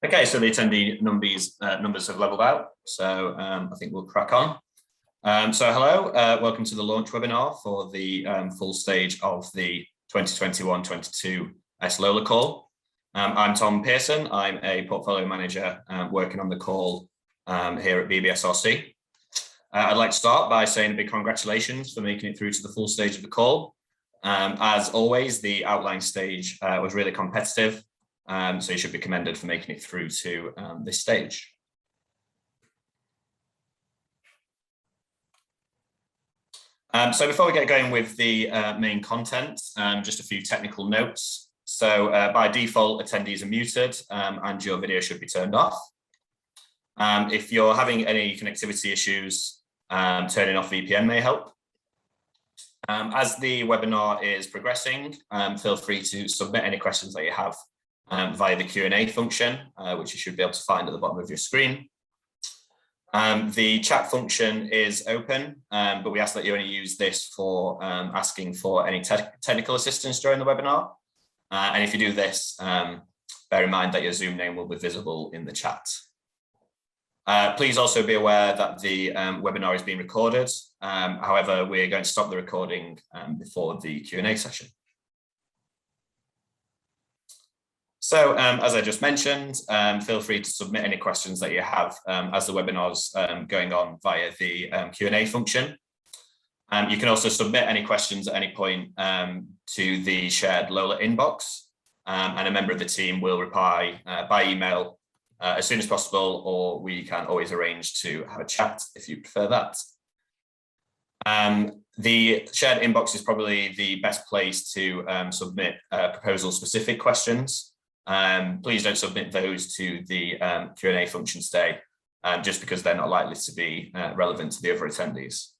Okay, so the attendee numbers have leveled out, so I think we'll crack on. So hello, welcome to the launch webinar for the full stage of the 2021-22 sLoLa call. I'm Tom Pearson. I'm a portfolio manager working on the call here at BBSRC. I'd like to start by saying a big congratulations for making it through to the full stage of the call. As always, the outline stage was really competitive. So you should be commended for making it through to this stage. So before we get going with the main content, just a few technical notes. So by default, attendees are muted and your video should be turned off. If you're having any connectivity issues, turning off VPN may help. As the webinar is progressing, feel free to submit any questions that you have via the Q&A function, which you should be able to find at the bottom of your screen. The chat function is open, but we ask that you only use this for asking for any technical assistance during the webinar. And if you do this, bear in mind that your Zoom name will be visible in the chat. Please also be aware that the webinar is being recorded. However, we're going to stop the recording before the Q&A session. So as I just mentioned, feel free to submit any questions that you have as the webinar's going on via the Q&A function. You can also submit any questions at any point to the shared LoLa inbox, and a member of the team will reply by email as soon as possible, or we can always arrange to have a chat if you prefer that. The shared inbox is probably the best place to submit proposal-specific questions. Please don't submit those to the Q&A function today, just because they're not likely to be relevant to the other attendees.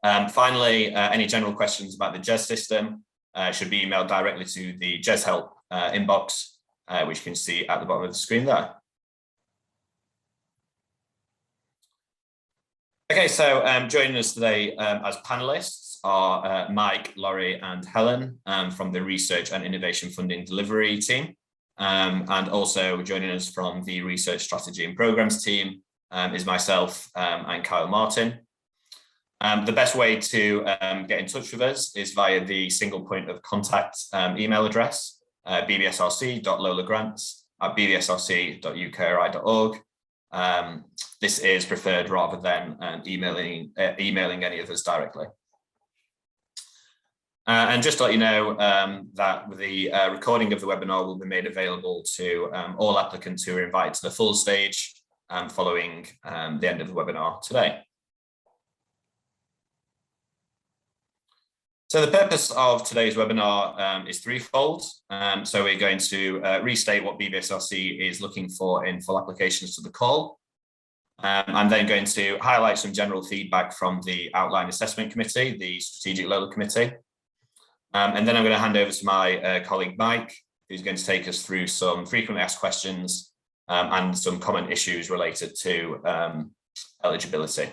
Finally, any general questions about the JES system should be emailed directly to the JES help inbox, which you can see at the bottom of the screen there. Okay, so joining us today as panelists are Mike, Laurie and Helen from the Research and Innovation Funding Delivery team. And also joining us from the Research Strategy and Programs team is myself and Kyle Martin. The best way to get in touch with us is via the single point of contact email address, bbsrc.lolagrants@bbsrc.ukri.org. This is preferred rather than emailing any of us directly. And just to let you know that the recording of the webinar will be made available to all applicants who are invited to the full stage following the end of the webinar today. So the purpose of today's webinar is threefold. So we're going to restate what BBSRC is looking for in full applications to the call. I'm then going to highlight some general feedback from the Outline Assessment Committee, the Strategic LoLa Committee. And then I'm going to hand over to my colleague Mike, who's going to take us through some frequently asked questions and some common issues related to eligibility.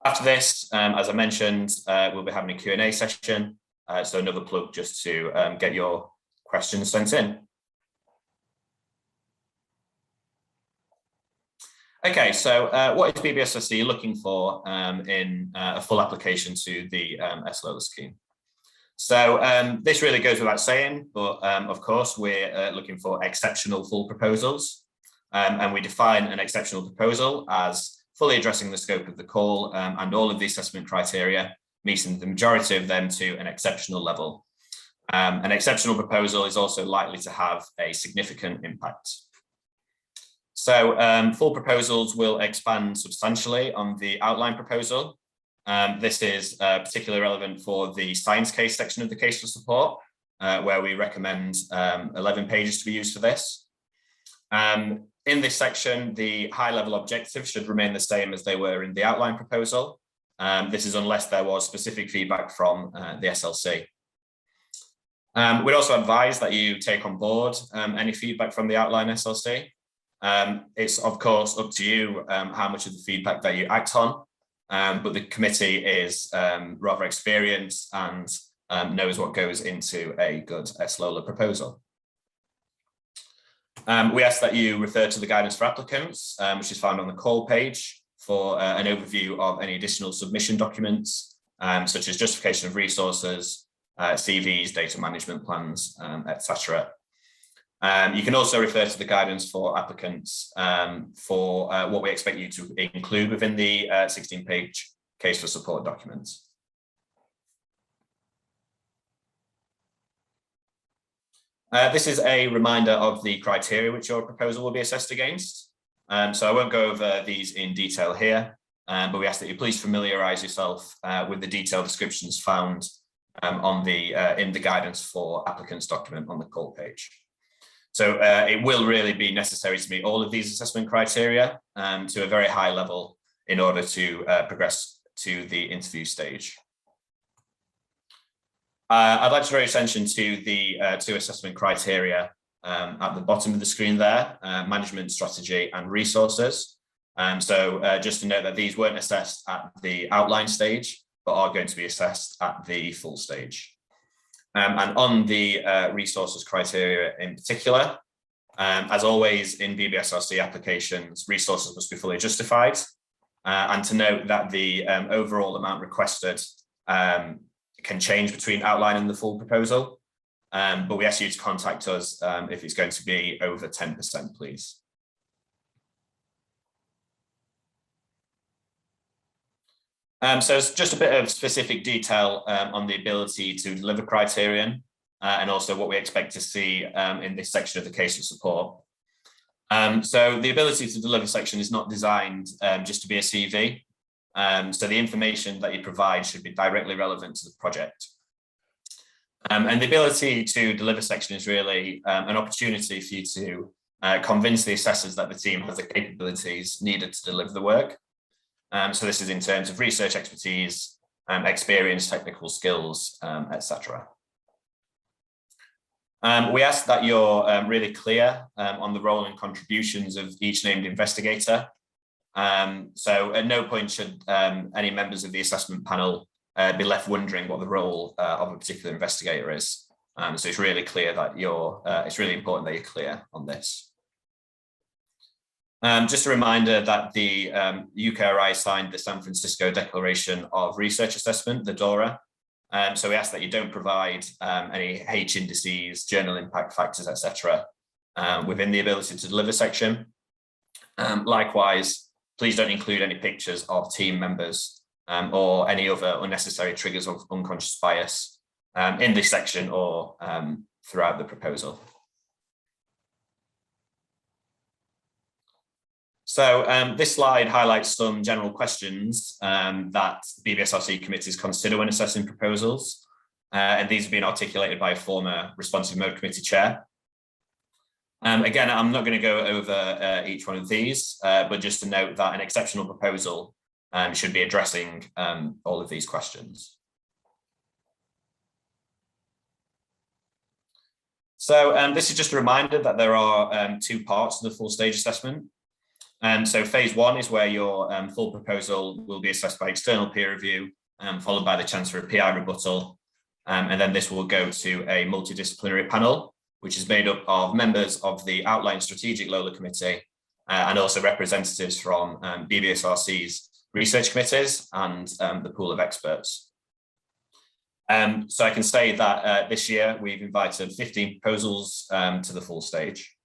After this, as I mentioned, we'll be having a Q&A session. So another plug just to get your questions sent in. Okay, so what is BBSRC looking for in a full application to the sLoLa scheme? So this really goes without saying, but of course we're looking for exceptional full proposals, and we define an exceptional proposal as fully addressing the scope of the call and all of the assessment criteria, meeting the majority of them to an exceptional level. An exceptional proposal is also likely to have a significant impact. So full proposals will expand substantially on the outline proposal. This is particularly relevant for the science case section of the case for support, where we recommend 11 pages to be used for this. In this section, the high-level objectives should remain the same as they were in the outline proposal. This is unless there was specific feedback from the SLC. We'd also advise that you take on board any feedback from the outline SLC. It's of course up to you how much of the feedback that you act on, but the committee is rather experienced and knows what goes into a good sLoLa proposal. We ask that you refer to the guidance for applicants, which is found on the call page for an overview of any additional submission documents, such as justification of resources, CVs, data management plans, etc. You can also refer to the guidance for applicants for what we expect you to include within the 16-page case for support documents. This is a reminder of the criteria which your proposal will be assessed against. So I won't go over these in detail here, but we ask that you please familiarise yourself with the detailed descriptions found on the in the guidance for applicants document on the call page. So it will really be necessary to meet all of these assessment criteria to a very high level in order to progress to the interview stage. I'd like to draw your attention to the two assessment criteria at the bottom of the screen there, management strategy and resources. So just to note that these weren't assessed at the outline stage, but are going to be assessed at the full stage. And on the resources criteria in particular, as always in BBSRC applications, resources must be fully justified. And to note that the overall amount requested can change between outline and the full proposal. But we ask you to contact us if it's going to be over 10%, please. So it's just a bit of specific detail on the ability to deliver criterion and also what we expect to see in this section of the case for support. So the ability to deliver section is not designed just to be a CV. So the information that you provide should be directly relevant to the project. And the ability to deliver section is really an opportunity for you to convince the assessors that the team has the capabilities needed to deliver the work. So this is in terms of research expertise, experience, technical skills, etc. We ask that you're really clear on the role and contributions of each named investigator. So at no point should any members of the assessment panel be left wondering what the role of a particular investigator is. So it's really clear that it's really important that you're clear on this. Just a reminder that the UKRI signed the San Francisco Declaration of Research Assessment, the DORA. So we ask that you don't provide any H indices, journal impact factors, etc. Within the ability to deliver section. Likewise, please don't include any pictures of team members or any other unnecessary triggers of unconscious bias in this section or throughout the proposal. So this slide highlights some general questions that BBSRC committees consider when assessing proposals. And these have been articulated by a former responsive mode committee chair. Again, I'm not going to go over each one of these, but just to note that an exceptional proposal should be addressing all of these questions. So this is just a reminder that there are two parts to the full stage assessment. So phase one is where your full proposal will be assessed by external peer review, followed by the chance for a PI rebuttal. And then this will go to a multidisciplinary panel, which is made up of members of the outline strategic LoLa committee and also representatives from BBSRC's research committees and the pool of experts. So I can say that this year we've invited 15 proposals to the full stage.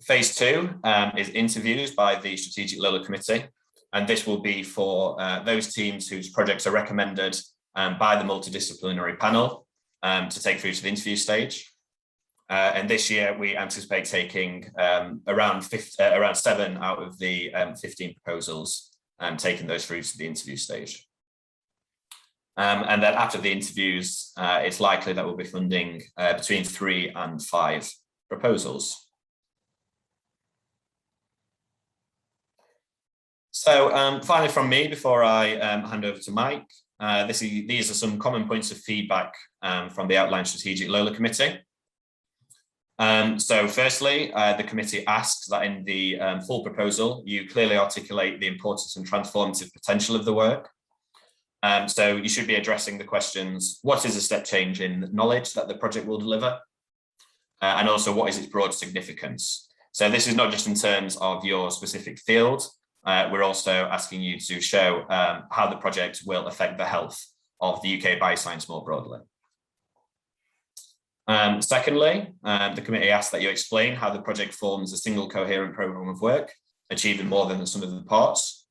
Phase two is interviews by the Strategic LoLa Committee, and this will be for those teams whose projects are recommended by the multidisciplinary panel to take through to the interview stage. And this year we anticipate taking around 7 out of the 15 proposals and taking those through to the interview stage. And then after the interviews, it's likely that we'll be funding between 3 and 5 proposals. So finally from me, before I hand over to Mike, these are some common points of feedback from the Outline Strategic LoLa Committee. So firstly, the committee asks that in the full proposal, you clearly articulate the importance and transformative potential of the work. So you should be addressing the questions, what is a step change in knowledge that the project will deliver? and also what is its broad significance. So this is not just in terms of your specific field. We're also asking you to show how the project will affect the health of the UK bioscience more broadly. Secondly, the committee asks that you explain how the project forms a single coherent programme of work, achieving more than the sum of the parts.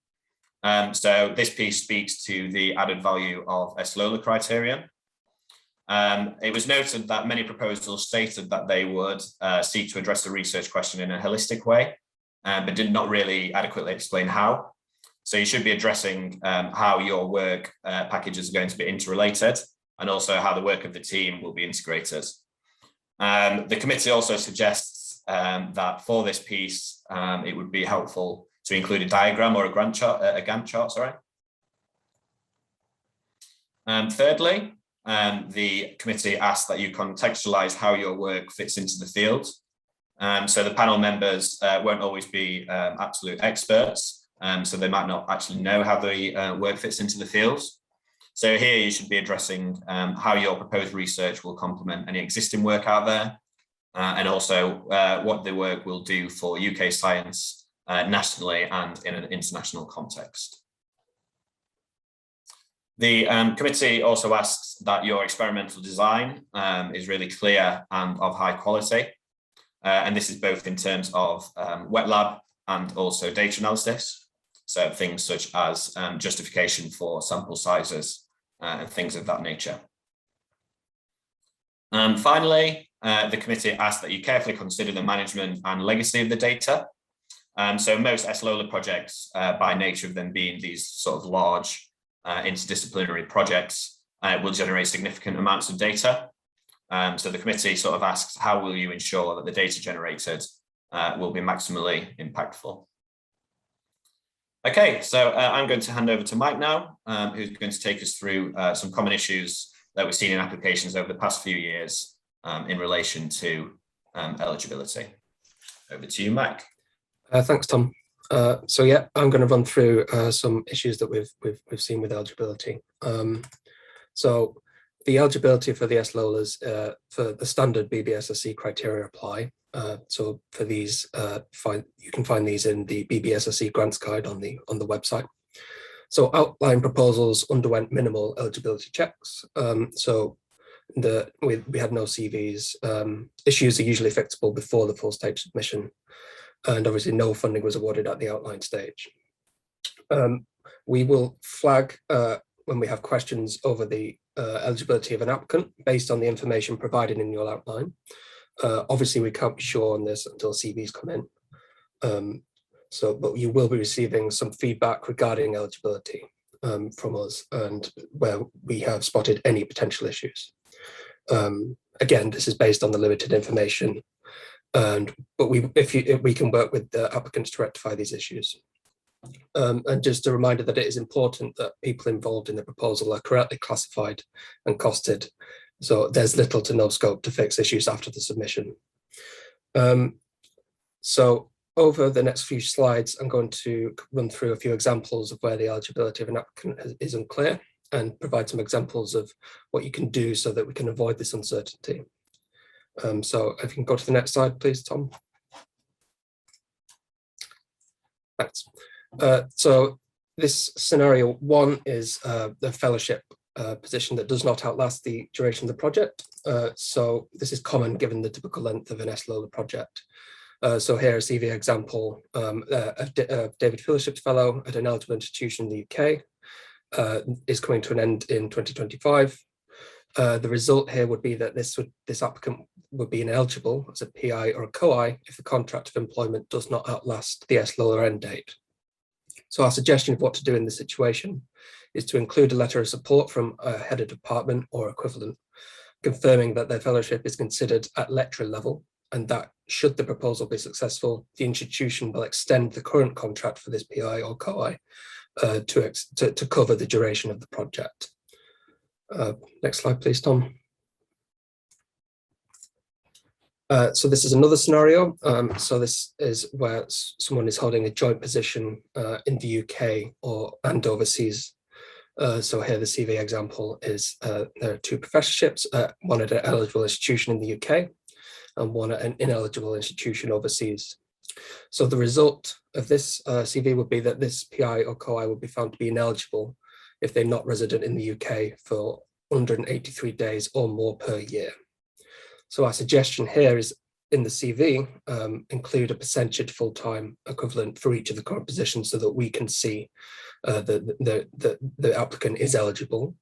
So this piece speaks to the added value of sLoLa criterion. It was noted that many proposals stated that they would seek to address the research question in a holistic way, but did not really adequately explain how. So you should be addressing how your work packages are going to be interrelated, and also how the work of the team will be integrated. The committee also suggests that for this piece, it would be helpful to include a diagram or a Gantt chart, sorry. Thirdly, the committee asks that you contextualize how your work fits into the field. So the panel members won't always be absolute experts, so they might not actually know how the work fits into the field. So here you should be addressing how your proposed research will complement any existing work out there, and also what the work will do for UK science nationally and in an international context. The committee also asks that your experimental design is really clear and of high quality. And this is both in terms of wet lab and also data analysis. So things such as justification for sample sizes and things of that nature. Finally, the committee asks that you carefully consider the management and legacy of the data. So most sLoLa projects, by nature of them being these sort of large interdisciplinary projects, will generate significant amounts of data. So the committee sort of asks, how will you ensure that the data generated will be maximally impactful? Okay, so I'm going to hand over to Mike now, who's going to take us through some common issues that we've seen in applications over the past few years in relation to eligibility. Over to you, Mike. Thanks, Tom. So yeah, I'm going to run through some issues that we've seen with eligibility. So the eligibility for the sLoLas for the standard BBSRC criteria apply. So for these, you can find these in the BBSRC grants guide on the website. So outline proposals underwent minimal eligibility checks. So we had no CVs. Issues are usually fixable before the full stage submission, and obviously no funding was awarded at the outline stage. We will flag when we have questions over the eligibility of an applicant based on the information provided in your outline. Obviously, we can't be sure on this until CVs come in. But you will be receiving some feedback regarding eligibility from us, and where we have spotted any potential issues. Again, this is based on the limited information, but we can work with the applicants to rectify these issues. And just a reminder that it is important that people involved in the proposal are correctly classified and costed. So there's little to no scope to fix issues after the submission. So over the next few slides, I'm going to run through a few examples of where the eligibility of an applicant is unclear, and provide some examples of what you can do so that we can avoid this uncertainty. So if you can go to the next slide, please, Tom. Thanks. So this scenario one is the fellowship position that does not outlast the duration of the project. So this is common given the typical length of an sLoLa project. So here a CV example of David Fellowship's fellow at an eligible institution in the UK is coming to an end in 2025. The result here would be that this applicant would be ineligible as a PI or a co-I if the contract of employment does not outlast the sLoLa end date. So our suggestion of what to do in this situation is to include a letter of support from a head of department or equivalent, confirming that their fellowship is considered at lecturer level, and that should the proposal be successful, the institution will extend the current contract for this PI or co-I to cover the duration of the project. Next slide, please, Tom. So this is another scenario. So this is where someone is holding a joint position in the UK and overseas. So here the CV example is there are two professorships, one at an eligible institution in the UK and one at an ineligible institution overseas. So the result of this CV would be that this PI or COI would be found to be ineligible if they're not resident in the UK for 183 days or more per year. So our suggestion here is in the CV, include a percentage full-time equivalent for each of the current positions so that we can see the applicant is eligible.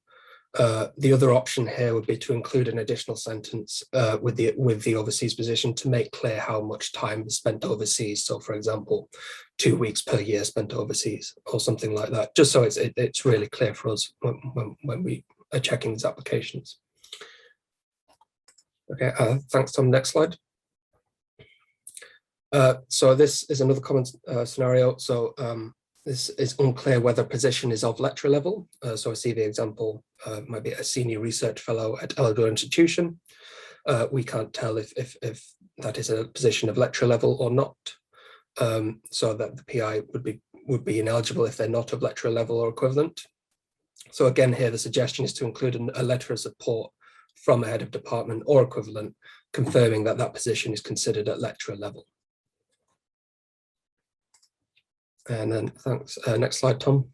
The other option here would be to include an additional sentence with the overseas position to make clear how much time is spent overseas. So, for example, 2 weeks per year spent overseas or something like that, just so it's really clear for us when we are checking these applications. Okay, thanks, Tom. Next slide. So this is another common scenario. So this is unclear whether position is of lecturer level. So a CV example might be a senior research fellow at eligible institution. We can't tell if that is a position of lecturer level or not. So that the PI would be ineligible if they're not of lecturer level or equivalent. So again, here the suggestion is to include a letter of support from a head of department or equivalent, confirming that that position is considered at lecturer level. And then thanks. Next slide, Tom.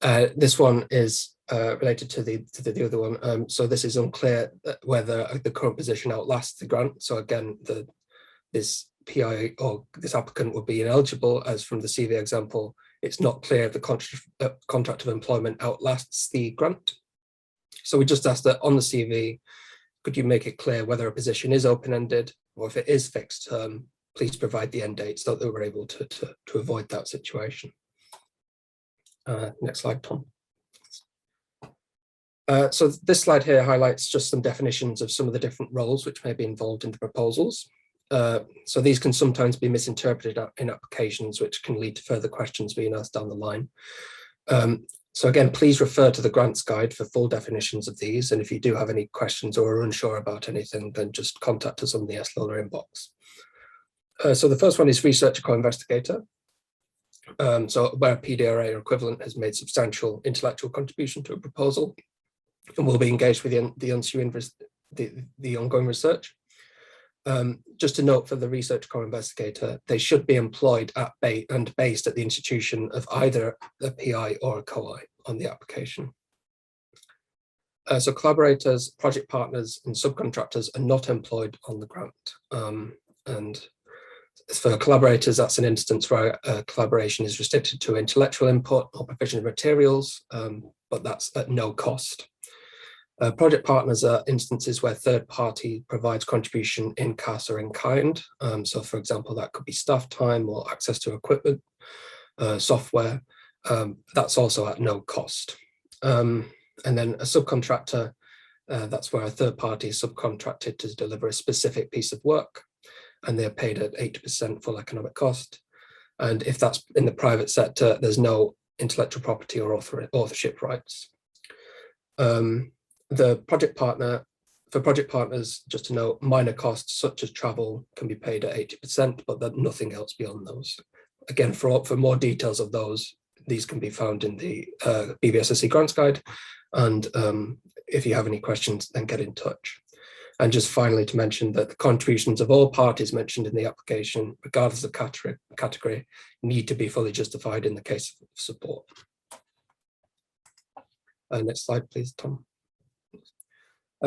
This one is related to the other one. So this is unclear whether the current position outlasts the grant. So again, this PI or this applicant would be ineligible, as from the CV example. It's not clear if the contract of employment outlasts the grant. So we just asked that on the CV, could you make it clear whether a position is open-ended, or if it is fixed term, please provide the end date so that we're able to avoid that situation. Next slide, Tom. So this slide here highlights just some definitions of some of the different roles which may be involved in the proposals. So these can sometimes be misinterpreted in applications, which can lead to further questions being asked down the line. So again, please refer to the grants guide for full definitions of these. And if you do have any questions or are unsure about anything, then just contact us on the sLoLa inbox. So the first one is researcher co-investigator. So where a PDRA or equivalent has made substantial intellectual contribution to a proposal and will be engaged with the ongoing research. Just to note for the research co-investigator, they should be employed at and based at the institution of either a PI or a COI on the application. So collaborators, project partners and subcontractors are not employed on the grant. And for collaborators, that's an instance where collaboration is restricted to intellectual input or provision of materials, but that's at no cost. Project partners are instances where third party provides contribution in CAS or in kind. So for example, that could be staff time or access to equipment, software. That's also at no cost. And then a subcontractor, that's where a third party is subcontracted to deliver a specific piece of work, and they're paid at 80% full economic cost. And if that's in the private sector, there's no intellectual property or authorship rights. The project partner, for project partners, just to note, minor costs such as travel can be paid at 80%, but then nothing else beyond those. Again, for more details of those, these can be found in the BBSRC grants guide. And if you have any questions, then get in touch. And just finally to mention that the contributions of all parties mentioned in the application, regardless of category, need to be fully justified in the case of support. Next slide, please, Tom.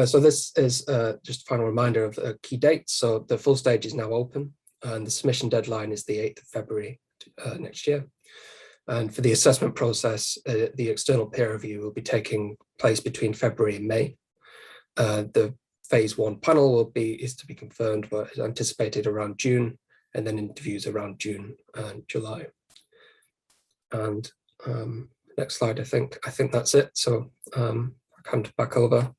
So this is just a final reminder of the key dates. So the full stage is now open and the submission deadline is the 8th of February next year. And for the assessment process, the external peer review will be taking place between February and May. The phase 1 panel is to be confirmed, but is anticipated around June, and then interviews around June and July. And next slide, I think that's it. So I'll hand back over,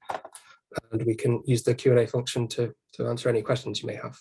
and we can use the Q&A function to answer any questions you may have.